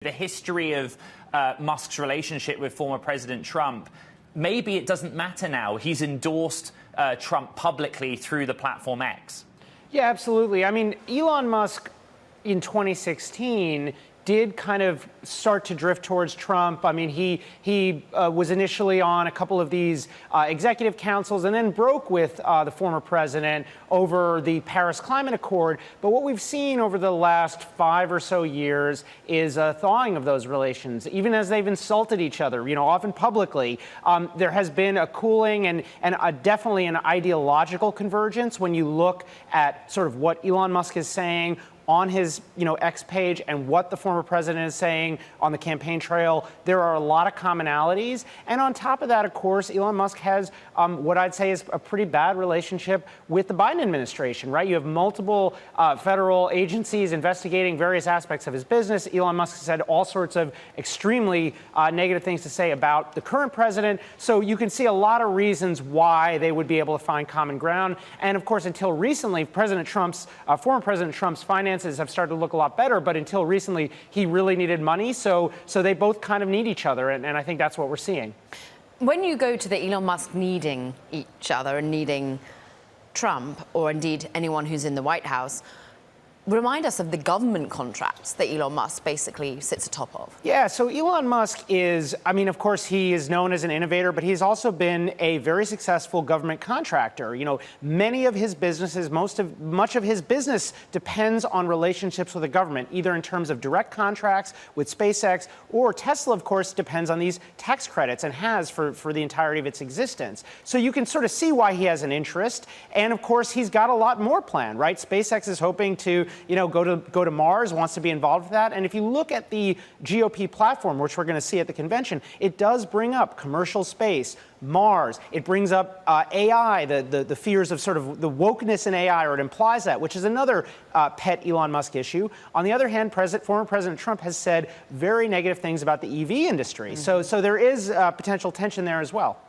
The history of Musk's relationship with former President Trump, maybe it doesn't matter now. He's endorsed Trump publicly through the platform X. Yeah, absolutely. I mean, Elon Musk in 2016 did kind of start to drift towards Trump. I mean, he was initially on a couple of these executive councils and then broke with the former president over the Paris Climate Accord. But what we've seen over the last 5 or so years is a thawing of those relations, even as they've insulted each other, you know, often publicly. There has been a cooling and definitely an ideological convergence when you look at sort of what Elon Musk is saying on his, X page and what the former president is saying on the campaign trail. There are a lot of commonalities. And on top of that, of course, Elon Musk has what I'd say is a pretty bad relationship with the Biden administration, right? You have multiple federal agencies investigating various aspects of his business. Elon Musk has had all sorts of extremely negative things to say about the current president. So you can see a lot of reasons why they would be able to find common ground. And of course, until recently, former President Trump's finances have started to look a lot better, but until recently, he really needed money. So they both kind of need each other, and I think that's what we're seeing. When you go to the Elon Musk needing each other and needing Trump, or indeed anyone who's in the White House, remind us of the government contracts that Elon Musk basically sits atop of. Yeah, so Elon Musk is, of course, he is known as an innovator, but he's also been a very successful government contractor. Many of his businesses, much of his business depends on relationships with the government, either in terms of direct contracts with SpaceX, or Tesla, of course, depends on these tax credits and has for the entirety of its existence. So you can sort of see why he has an interest. And of course, he's got a lot more planned, right? SpaceX is hoping to go to Mars, wants to be involved with that. And if you look at the GOP platform, which we're going to see at the convention, it does bring up commercial space, Mars. It brings up AI, the fears of sort of the wokeness in AI, or it implies that, which is another pet Elon Musk issue. On the other hand, former President Trump has said very negative things about the EV industry. So there is potential tension there as well.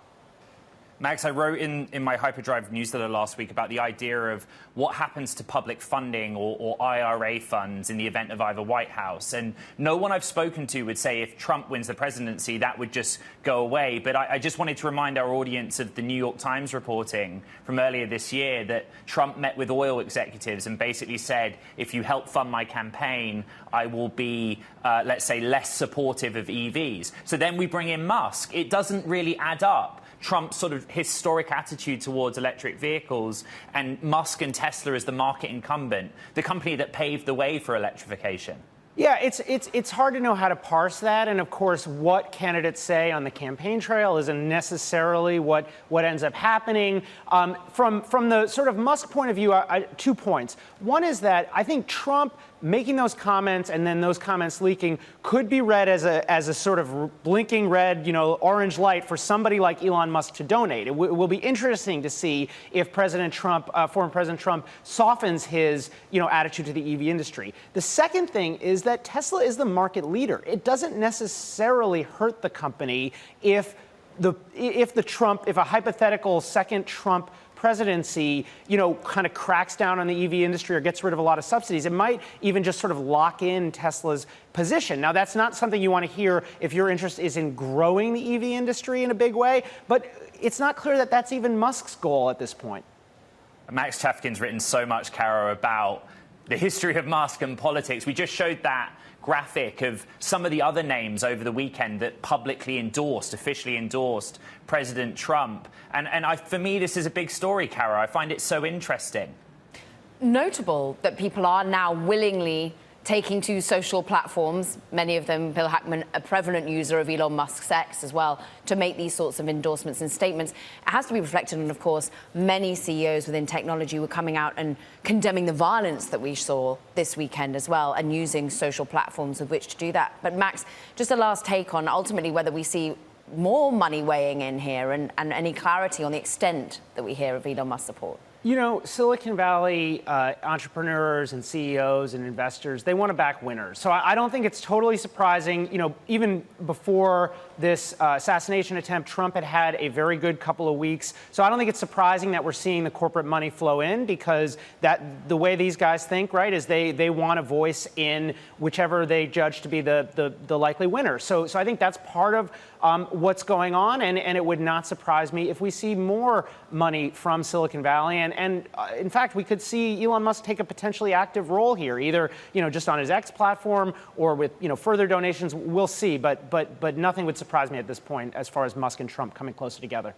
Max, I wrote in my Hyperdrive newsletter last week about the idea of what happens to public funding or IRA funds in the event of either White House. And no one I've spoken to would say if Trump wins the presidency, that would just go away. But I just wanted to remind our audience of the New York Times reporting from earlier this year that Trump met with oil executives and basically said, if you help fund my campaign, I will be, let's say, less supportive of EVs. So then we bring in Musk. It doesn't really add up. Trump's sort of historic attitude towards electric vehicles and Musk and Tesla as the market incumbent, the company that paved the way for electrification. Yeah, it's hard to know how to parse that. And of course, what candidates say on the campaign trail isn't necessarily what ends up happening. From the sort of Musk point of view, 2 points. One is that I think Trump making those comments and then those comments leaking could be read as a sort of blinking red, orange light for somebody like Elon Musk to donate. It will be interesting to see if former President Trump softens his, attitude to the EV industry. The second thing is that Tesla is the market leader. It doesn't necessarily hurt the company if a hypothetical second Trump presidency, kind of cracks down on the EV industry or gets rid of a lot of subsidies. It might even just sort of lock in Tesla's position. Now, that's not something you want to hear if your interest is in growing the EV industry in a big way, but it's not clear that that's even Musk's goal at this point. Max Chafkin's written so much, Caro, about the history of Musk and politics. We just showed that graphic of some of the other names over the weekend that publicly officially endorsed President Trump. And for me, this is a big story, Caro. I find it so interesting. Notable that people are now willingly taking to social platforms, many of them, Bill Hackman, a prevalent user of Elon Musk's X as well, to make these sorts of endorsements and statements. It has to be reflected on, of course, many CEOs within technology were coming out and condemning the violence that we saw this weekend as well, and using social platforms with which to do that. But Max, just a last take on ultimately whether we see more money weighing in here and any clarity on the extent that we hear of Elon Musk's support. You know, Silicon Valley entrepreneurs and CEOs and investors, they want to back winners. So I don't think it's totally surprising. You know, even before this assassination attempt, Trump had a very good couple of weeks. So I don't think it's surprising that we're seeing the corporate money flow in, because the way these guys think, right, is they want a voice in whichever they judge to be the likely winner. So I think that's part of what's going on, and it would not surprise me if we see more money from Silicon Valley. And in fact, we could see Elon Musk take a potentially active role here, either just on his X platform or with further donations. We'll see, but nothing would surprise me at this point as far as Musk and Trump coming closer together.